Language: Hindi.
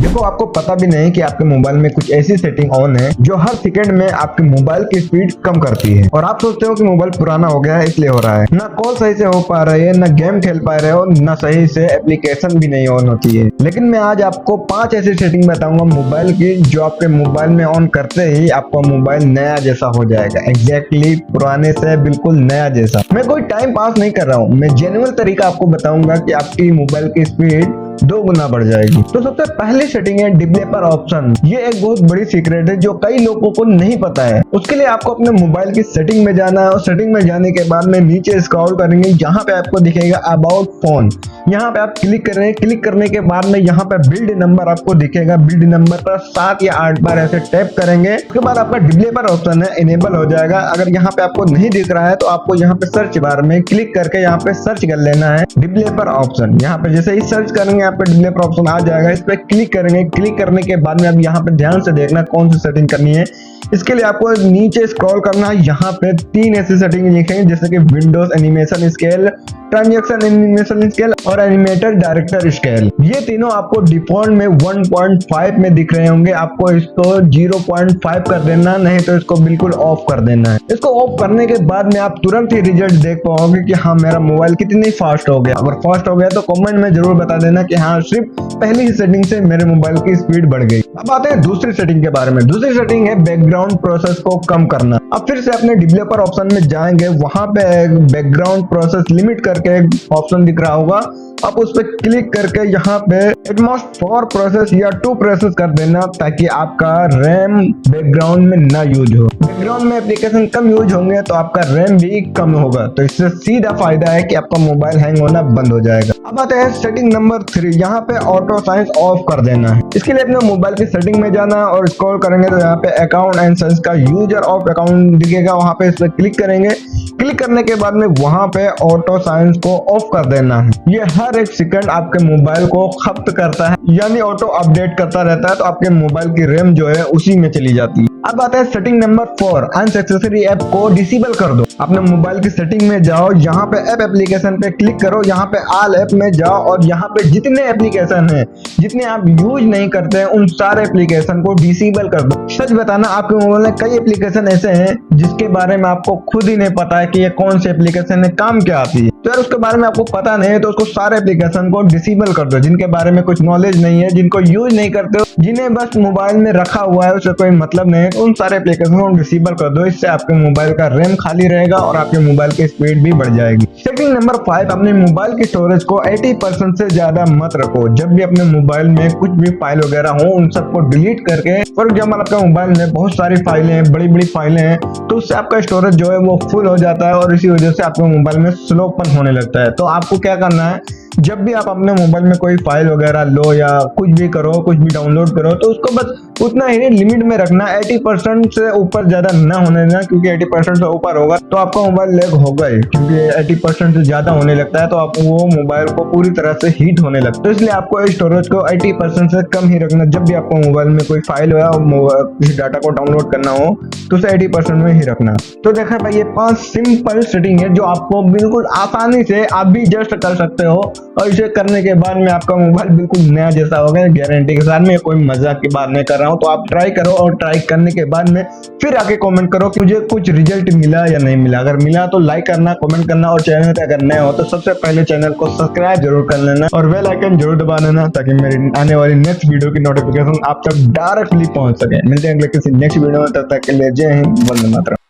देखो आपको पता भी नहीं कि आपके मोबाइल में कुछ ऐसी सेटिंग ऑन है जो हर सेकंड में आपके मोबाइल की स्पीड कम करती है। और आप सोचते हो कि मोबाइल पुराना हो गया है इसलिए हो रहा है। ना कॉल सही से हो पा रही है, ना गेम खेल पा रहे हो, ना सही से एप्लीकेशन भी नहीं ऑन होती है। लेकिन मैं आज आपको 5 ऐसी सेटिंग बताऊंगा मोबाइल की जो आपके मोबाइल में ऑन करते ही आपका मोबाइल नया जैसा हो जाएगा। एग्जैक्टली पुराने से बिल्कुल नया जैसा। मैं कोई टाइम पास नहीं कर रहा हूँ, मैं जेन्युइन तरीका आपको बताऊंगा कि आपकी मोबाइल की स्पीड 2 गुना बढ़ जाएगी। तो सबसे पहली सेटिंग है डेवलपर ऑप्शन। ये एक बहुत बड़ी सीक्रेट है जो कई लोगों को नहीं पता है। उसके लिए आपको अपने मोबाइल की सेटिंग में जाना है और सेटिंग में जाने के बाद में नीचे स्क्रॉल करेंगे, यहाँ पे आपको दिखेगा अबाउट फोन। यहाँ पे आप क्लिक करेंगे, क्लिक करने के बाद में यहाँ पे बिल्ड नंबर आपको दिखेगा। बिल्ड नंबर पर 7 या 8 बार ऐसे टैप करेंगे, उसके बाद आपका डेवलपर ऑप्शन है इनेबल हो जाएगा। अगर यहाँ पे आपको नहीं दिख रहा है तो आपको यहाँ पे सर्च बार में क्लिक करके यहाँ पे सर्च कर लेना है डेवलपर ऑप्शन। यहाँ पे जैसे ही सर्च करेंगे यहाँ पे डेवलपर ऑप्शन आ जाएगा, इस पे क्लिक करेंगे। क्लिक करने के बाद में अब यहाँ पे ध्यान से देखना कौन सी सेटिंग करनी है। इसके लिए आपको नीचे स्क्रॉल करना है, यहाँ पे 3 ऐसी सेटिंग दिखेंगे जैसे कि Windows animation scale, transaction animation scale और एनिमेटेड डायरेक्टर स्केल। ये तीनों आपको डिफॉल्ट में 1.5 में दिख रहे होंगे। आपको इसको 0.5 कर देना, नहीं तो इसको बिल्कुल ऑफ कर देना है। इसको ऑफ करने के बाद में आप तुरंत ही रिजल्ट देख पाओगे कि हाँ मेरा मोबाइल कितनी फास्ट हो गया। अगर फास्ट हो गया तो कमेंट में जरूर बता देना कि हाँ सिर्फ पहली ही सेटिंग से मेरे मोबाइल की स्पीड बढ़ गई। अब आते हैं दूसरी सेटिंग के बारे में। दूसरी सेटिंग है बैकग्राउंड प्रोसेस को कम करना। अब फिर से अपने डेवलपर ऑप्शन में जाएंगे, वहां पे बैकग्राउंड प्रोसेस लिमिट करके ऑप्शन दिख रहा होगा। आप उस पर क्लिक करके यहाँ पे एटमोस्ट 4 प्रोसेस या 2 प्रोसेस कर देना ताकि आपका रैम बैकग्राउंड में ना यूज हो। बैकग्राउंड में एप्लीकेशन कम यूज होंगे तो आपका रैम भी कम होगा, तो इससे सीधा फायदा है कि आपका मोबाइल हैंग होना बंद हो जाएगा। अब आते हैं सेटिंग नंबर 3, यहाँ पे ऑटो साइंस ऑफ कर देना है। इसके लिए अपने मोबाइल की सेटिंग में जाना है और स्क्रॉल करेंगे तो यहाँ पे अकाउंट एंड साइंस का यूजर ऑफ अकाउंट दिखेगा, वहां पे इस पर क्लिक करेंगे। क्लिक करने के बाद में वहां पे ऑटो साइंस को ऑफ कर देना है। ये हर एक सेकंड आपके मोबाइल को खपत करता है, यानी ऑटो अपडेट करता रहता है, तो आपके मोबाइल की रैम जो है उसी में चली जाती है। अब आता है सेटिंग नंबर 4, अनसेसरी ऐप को डिसेबल कर दो। अपने मोबाइल की सेटिंग में जाओ, यहाँ पे ऐप एप्लीकेशन पे क्लिक करो, यहाँ पे ऑल ऐप में जाओ और यहाँ पे जितने एप्लीकेशन हैं जितने आप यूज नहीं करते हैं उन सारे एप्लीकेशन को डिसेबल कर दो। सच बताना आपके मोबाइल में कई एप्लीकेशन ऐसे हैं जिसके बारे में आपको खुद ही नहीं पता है कि ये कौन सी एप्लीकेशन है, काम क्या आती है। तो यार उसके बारे में आपको पता नहीं है तो उसको सारे एप्लीकेशन को डिसेबल कर दो। जिनके बारे में कुछ नॉलेज नहीं है, जिनको यूज नहीं करते हो, जिन्हें बस मोबाइल में रखा हुआ है उससे कोई मतलब नहीं है, उन सारे एप्लीकेशन को डिसेबल कर दो। इससे आपके मोबाइल का रैम खाली रहेगा और आपके मोबाइल की स्पीड भी बढ़ जाएगी। सेटिंग नंबर 5, अपने मोबाइल की स्टोरेज को 80% से ज्यादा मत रखो। जब भी अपने मोबाइल में कुछ भी फाइल वगैरह हो उन सबको डिलीट करके, फॉर एग्जाम्पल आपका मोबाइल में बहुत सारी फाइलें हैं, बड़ी बड़ी फाइलें हैं, तो उससे आपका स्टोरेज जो है वो फुल हो जाता है और इसी वजह से आपके मोबाइल में स्लोपन होने लगता है। तो आपको क्या करना है, जब भी आप अपने मोबाइल में कोई फाइल वगैरह लो या कुछ भी करो, कुछ भी डाउनलोड करो, तो उसको बस उतना ही लिमिट में रखना। 80% से ऊपर ज्यादा ना होने देना, क्योंकि 80% से ऊपर होगा तो आपका मोबाइल लैग होगा ही, क्योंकि 80% से ज्यादा होने लगता है तो आप वो मोबाइल को पूरी तरह से हीट होने लगता है। तो इसलिए आपको स्टोरेज को 80% से कम ही रखना। जब भी आपको मोबाइल में कोई फाइल या किसी डाटा को डाउनलोड करना हो तो उसे 80% में ही रखना। तो देखा भाई, ये 5 सिंपल सेटिंग है जो आपको बिल्कुल आसानी से आप भी एडजस्ट कर सकते हो और इसे करने के बाद में आपका मोबाइल बिल्कुल नया जैसा होगा, गारंटी के साथ। में कोई मजाक की बात नहीं कर रहा हूँ। तो आप ट्राई करो और ट्राई करने के बाद में फिर आके कमेंट करो कि मुझे कुछ रिजल्ट मिला या नहीं मिला। अगर मिला तो लाइक करना, कमेंट करना और चैनल पे अगर नए हो तो सबसे पहले चैनल को सब्सक्राइब जरूर कर लेना और बेल आइकन जरूर दबा देना ताकि मेरी आने वाली नेक्स्ट वीडियो की नोटिफिकेशन आप तक डायरेक्टली पहुंच सके। मिलते हैं अगले किसी नेक्स्ट वीडियो में, तब तक के लिए जय हिंद, वंदे मातरम।